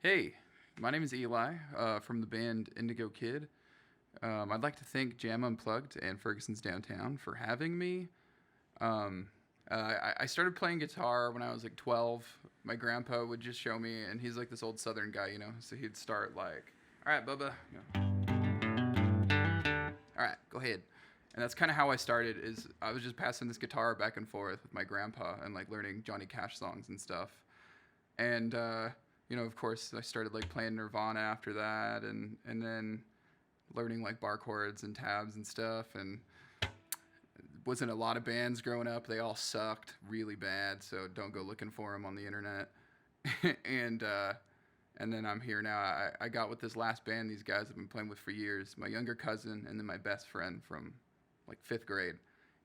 Hey, my name is Eli from the band Indigo Kid. I'd like to thank Jam Unplugged and Fergusons Downtown for having me. Um, I started playing guitar when I was like 12. My grandpa would just show me, and he's like this old Southern guy, so he'd start like, "All right, Bubba, all right, go ahead." And that's kind of how I started. Is I was just passing this guitar back and forth with my grandpa and like learning Johnny Cash songs and stuff. And of course, I started like playing Nirvana after that, and then learning like bar chords and tabs and stuff. And wasn't a lot of bands growing up. They all sucked really bad, so don't go looking for them on the internet. and uh, and then I'm here now. I got with this last band these guys have been playing with for years. My younger cousin and then my best friend from like fifth grade.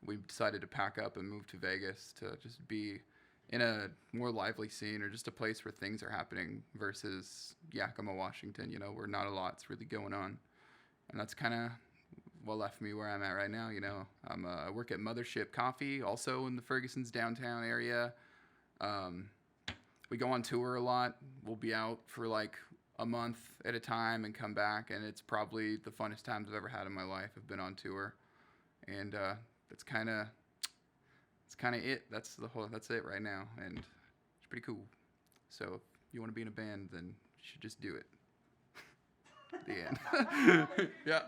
We decided to pack up and move to Vegas to just be in a more lively scene or just a place where things are happening versus Yakima, Washington, where not a lot's really going on. And that's kind of what left me where I'm at right now. I work at Mothership Coffee, also in the Fergusons Downtown area. Um, we go on tour a lot. We'll be out for like a month at a time and come back, and it's probably the funnest times I've ever had in my life. I've been on tour, and that's kind of it. That's it right now, and it's pretty cool. So if you want to be in a band, then you should just do it. The end. Yeah.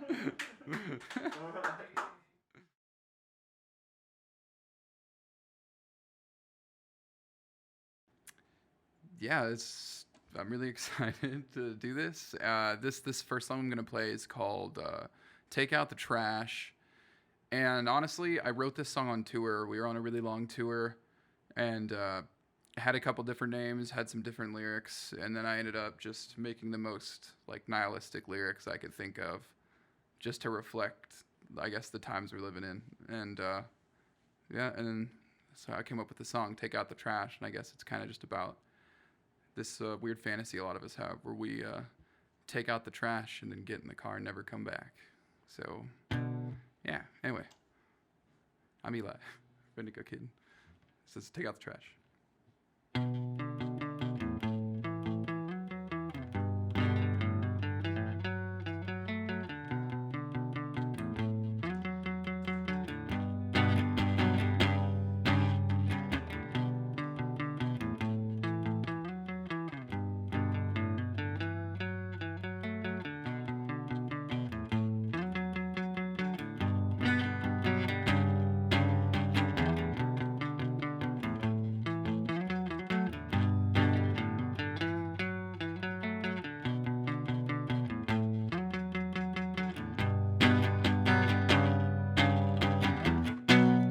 Yeah, I'm really excited to do this. This first song I'm gonna play is called "Take Out the Trash." And honestly, I wrote this song on tour. We were on a really long tour, and had a couple different names, had some different lyrics, and then I ended up just making the most like nihilistic lyrics I could think of, just to reflect, I guess, the times we're living in. And yeah, and then so I came up with the song "Take Out the Trash," and I guess it's kind of just about this weird fantasy a lot of us have, where we take out the trash and then get in the car and never come back. So yeah. Anyway, I'm Eli, Indigo Kid. It says take out the trash.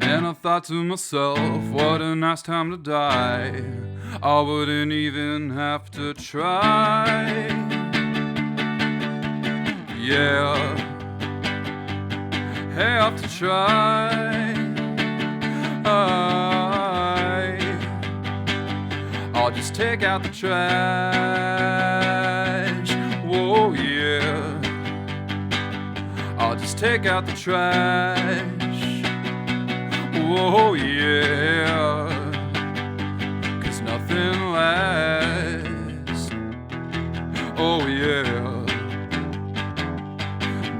And I thought to myself, what a nice time to die. I wouldn't even have to try. Yeah, have to try. I'll just take out the trash. Whoa, yeah. I'll just take out the trash. Oh yeah, 'cause nothing lasts. Oh yeah,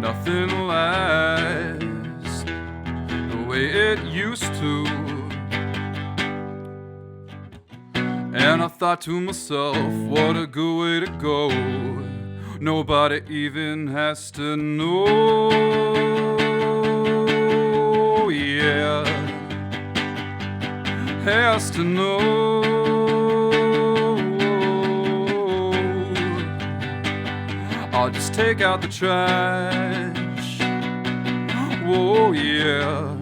nothing lasts the way it used to. And I thought to myself, what a good way to go. Nobody even has to know. Yeah, has to know. I'll just take out the trash. Whoa, yeah.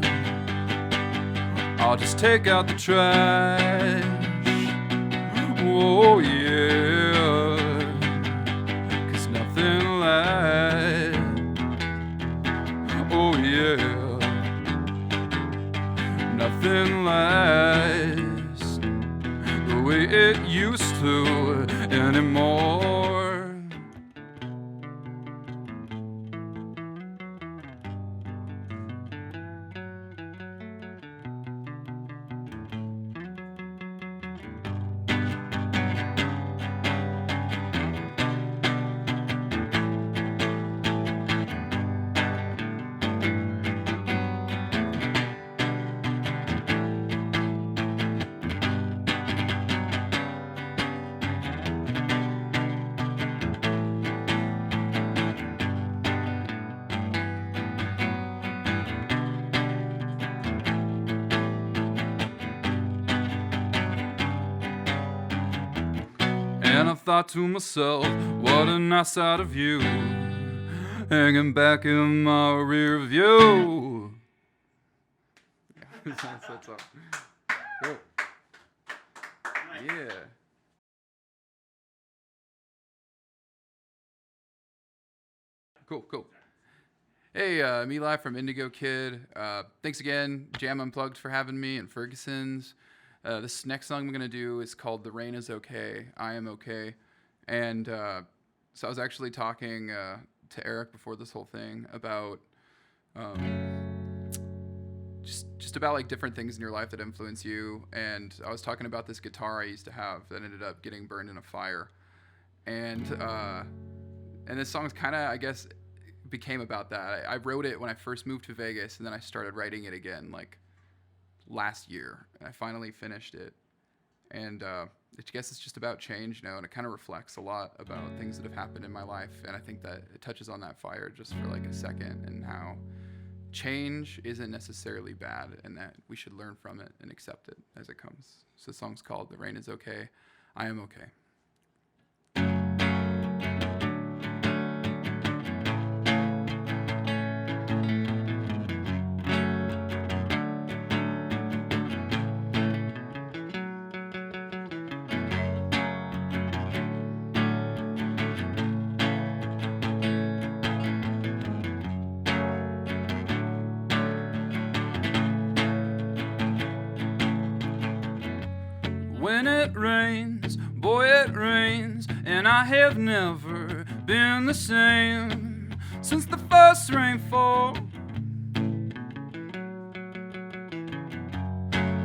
I'll just take out the trash. Whoa, yeah. 'Cause nothing lasts. Oh, yeah. Nothing lasts the way it used to anymore. thought to myself, what a nice sight of you, hanging back in my rear view. Yeah, that's all. Cool. Yeah. Cool. Hey, I'm Eli from Indigo Kid. Thanks again, Jam Unplugged, for having me, and Fergusons. This next song I'm going to do is called The Rain Is Okay, I Am Okay. And so I was actually talking to Eric before this whole thing about just about like different things in your life that influence you. And I was talking about this guitar I used to have that ended up getting burned in a fire. And this song's kind of, I guess, became about that. I wrote it when I first moved to Vegas, and then I started writing it again like last year, and I finally finished it. And I guess it's just about change, you know, and it kind of reflects a lot about things that have happened in my life, and I think that it touches on that fire just for like a second, and how change isn't necessarily bad, and that we should learn from it and accept it as it comes. So the song's called The Rain Is Okay, I Am Okay. When it rains, boy it rains, and I have never been the same since the first rainfall.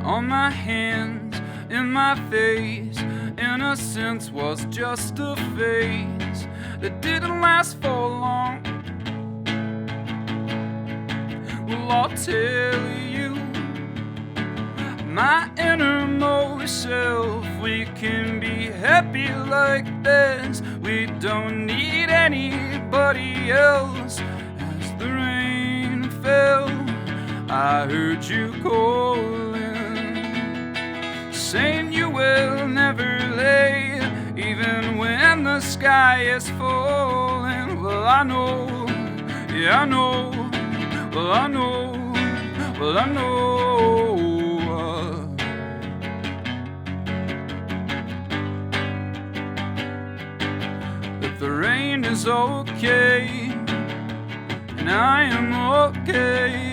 On my hands, in my face, innocence was just a phase that didn't last for long. Well, I'll tell you, my innermost self, we can be happy like this. We don't need anybody else. As the rain fell, I heard you calling, saying you will never leave, even when the sky is falling. Well, I know, yeah, I know, well, I know, well, I know. The rain is okay, and I am okay.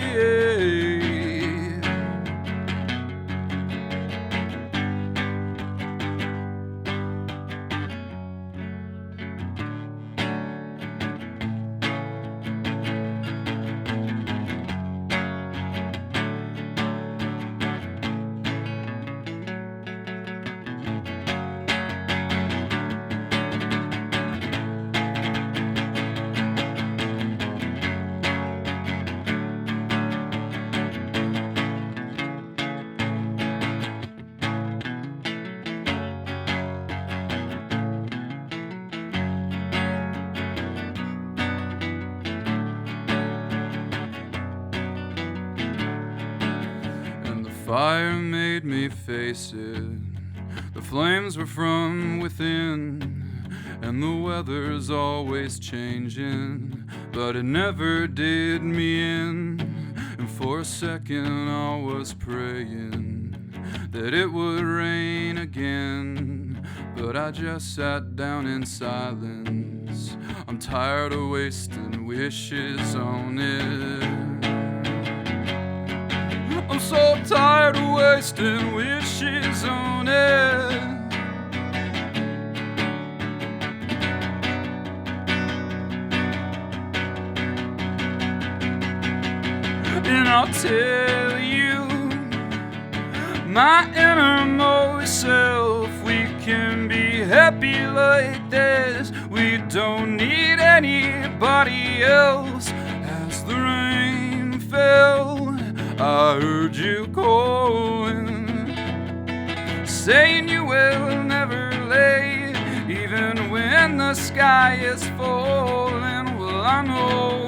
Fire made me face it. The flames were from within, and the weather's always changing, but it never did me in. And for a second I was praying that it would rain again, but I just sat down in silence. I'm tired of wasting wishes on it. I'm so tired of wasting wishes on it. And I'll tell you, my innermost self, we can be happy like this. We don't need anybody else. As the rain fell, I heard you calling, saying you will never leave, even when the sky is falling. Well, I know,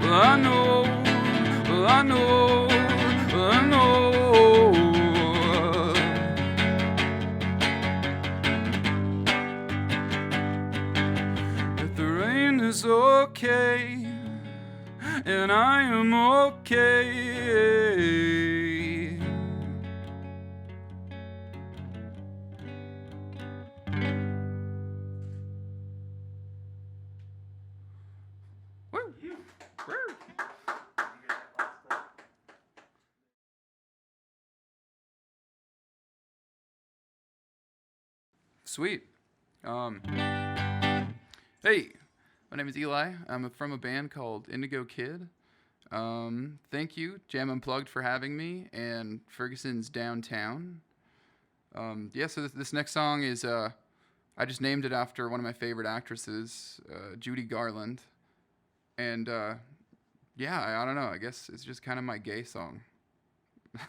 well, I know, well, I know, well, I know. is okay, and I am okay. Woo. Woo. Sweet. Hey, my name is Eli. I'm from a band called Indigo Kid. Thank you, Jam Unplugged, for having me, and Fergusons Downtown. So this next song is, I just named it after one of my favorite actresses, Judy Garland. And, I don't know, I guess it's just kind of my gay song.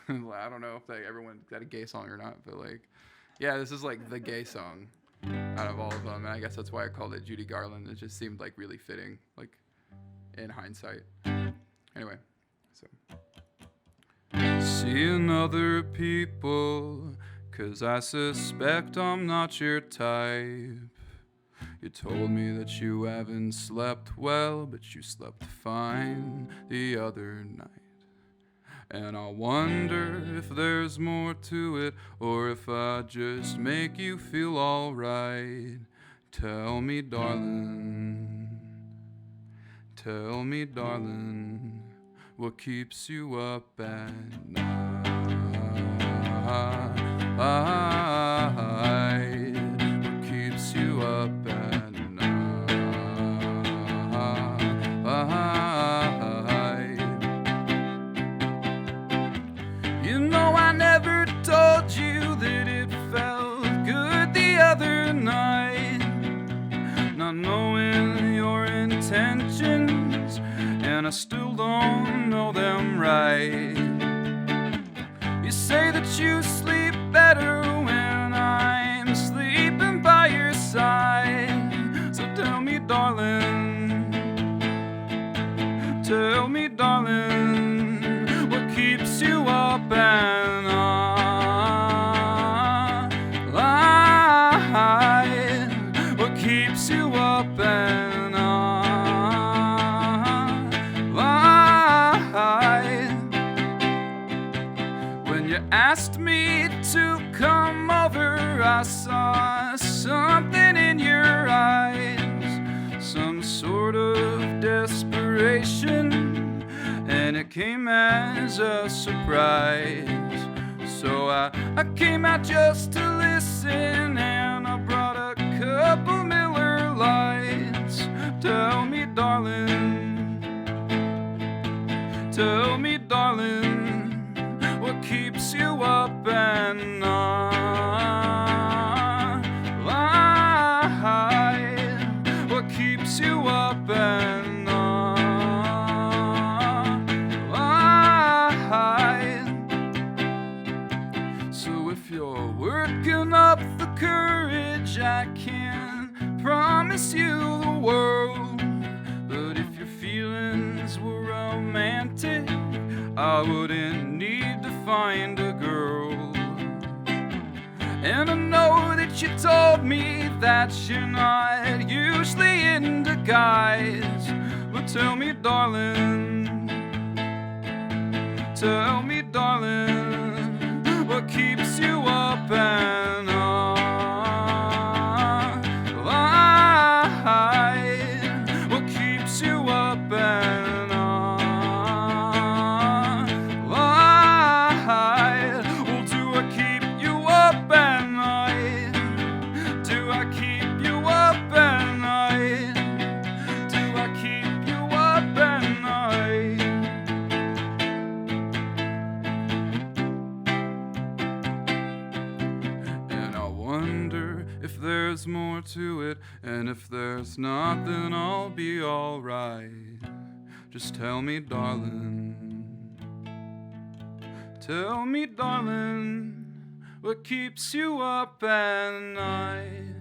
I don't know if everyone got a gay song or not, but, this is, the gay song out of all of them, and I guess that's why I called it Judy Garland. It just seemed, really fitting, in hindsight. Anyway, so. Seeing other people, 'cause I suspect I'm not your type. You told me that you haven't slept well, but you slept fine the other night. And I wonder if there's more to it, or if I just make you feel alright. Tell me, darling, what keeps you up at night? What keeps you up at night? You know I never told you that it felt good the other night, not knowing your intentions, and I still don't know them right. You say that you sleep better when I'm sleeping by your side. So tell me, darling, what keeps you up at night? What keeps you up at night? When you asked me to come over, I saw something in your eyes, some sort of desperation, and it came as a surprise. So I came out just to listen, and I brought a couple Miller Lights. Tell me, darling, what keeps you up at night? What keeps you up at night? So if you're working up the courage, I can't promise you the world. But if your feelings were romantic, I wouldn't need to find a girl. And I know that you told me that you're not usually into guys. But tell me, darling, what keeps you up at night? What keeps you up at night? Well, do I keep you up at night? Do I keep you up at night? Do I keep you up at night? And I wonder if there's more to it, and if there's not, then I'll be alright. Just tell me, darling, what keeps you up at night?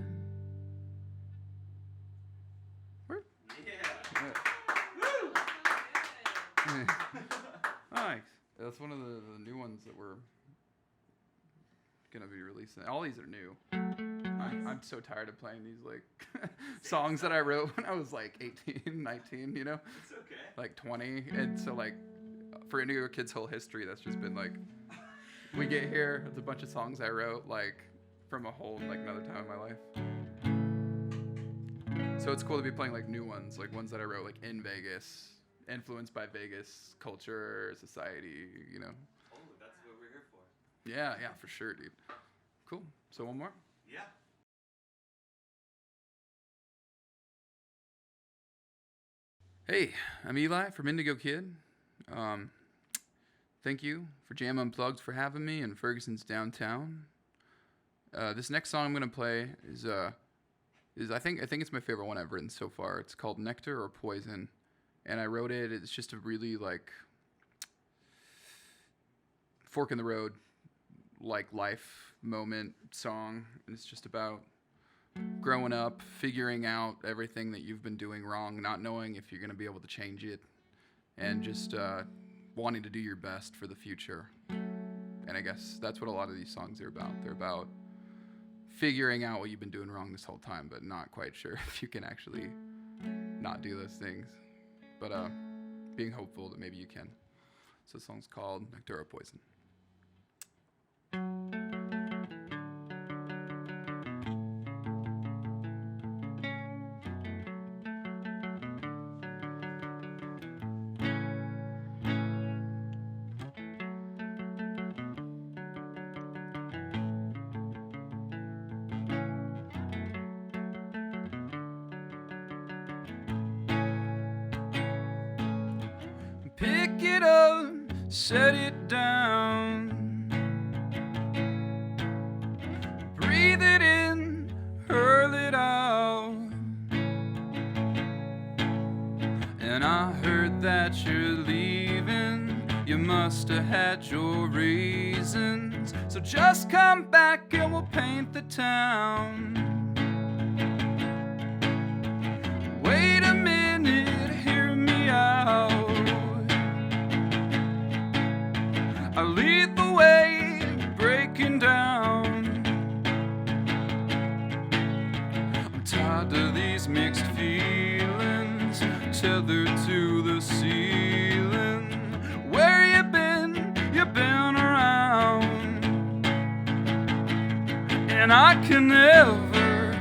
Nice. That's one of the new ones that we're gonna be releasing. All these are new. I'm so tired of playing these like songs that I wrote when I was like 18, 19, you know? It's okay. Like 20. And so like for Indigo Kid's whole history, that's just been like, we get here, it's a bunch of songs I wrote like from a whole like another time in my life. So it's cool to be playing like new ones, like ones that I wrote like in Vegas, influenced by Vegas culture, society, you know? Oh, that's what we're here for. Yeah, for sure, dude. Cool. So one more? Yeah. Hey, I'm Eli from Indigo Kid. Thank you for Jam Unplugged for having me and Fergusons Downtown. This next song I'm gonna play is I think it's my favorite one I've written so far. It's called Nectar or Poison, and I wrote it. It's just a really like fork in the road, like life moment song. And it's just about growing up, figuring out everything that you've been doing wrong, not knowing if you're going to be able to change it, and just wanting to do your best for the future. And I guess that's what a lot of these songs are about. They're about figuring out what you've been doing wrong this whole time, but not quite sure if you can actually not do those things. But being hopeful that maybe you can. So the song's called Nectar or Poison. Pick it up, set it down. Breathe it in, hurl it out. And I heard that you're leaving. You must have had your reasons. So just come back and we'll paint the town. Wait a minute, hear me out. I lead the way, breaking down. I'm tired of these mixed feelings, tethered to the ceiling. Where you been? You've been around. And I can never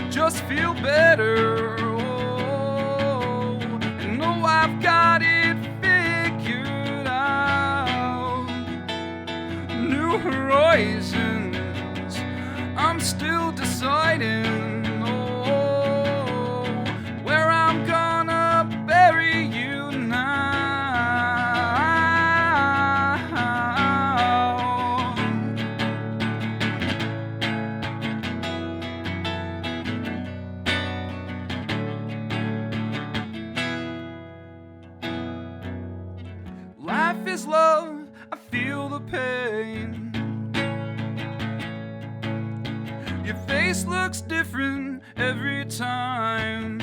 just feel better. Oh, and no, I've got it figured out. New horizons, I'm still deciding. Oh, where I'm gonna bury you now. Life is love, I feel the pain. Your face looks different every time.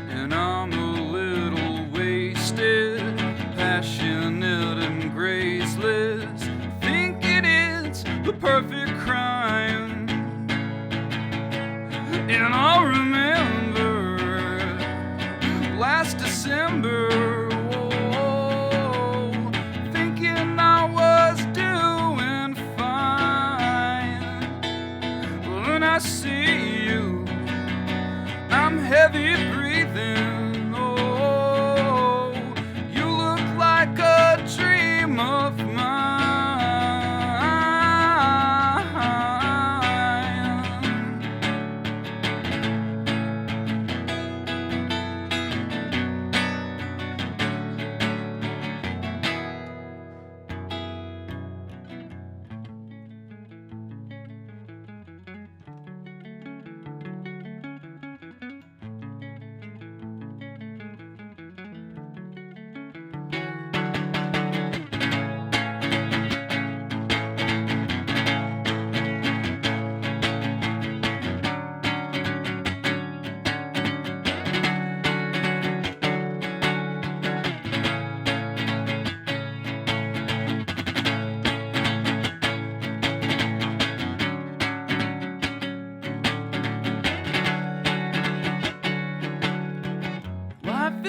And I'm a little wasted, passionate and graceless. Think it is the perfect crime. And I'll remember last December, oh, thinking I was doing fine. When I see you, I'm heavy breathing. Oh, you look like a dream of mine.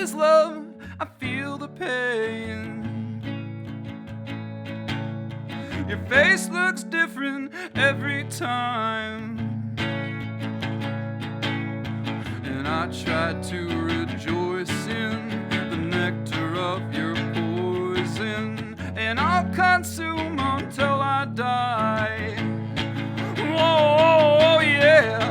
is love, I feel the pain. Your face looks different every time, and I try to rejoice in the nectar of your poison, and I'll consume until I die. Oh, yeah.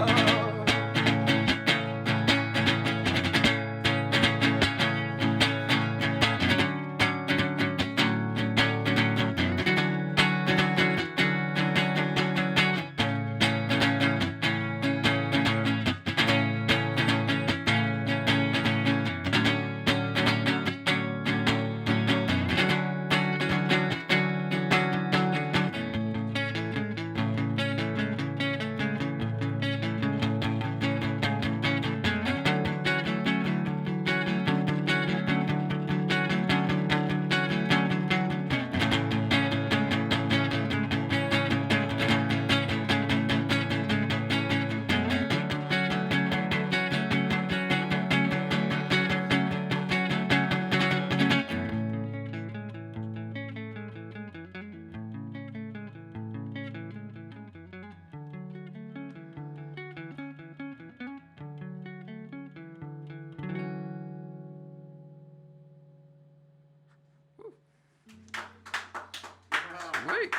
Wait.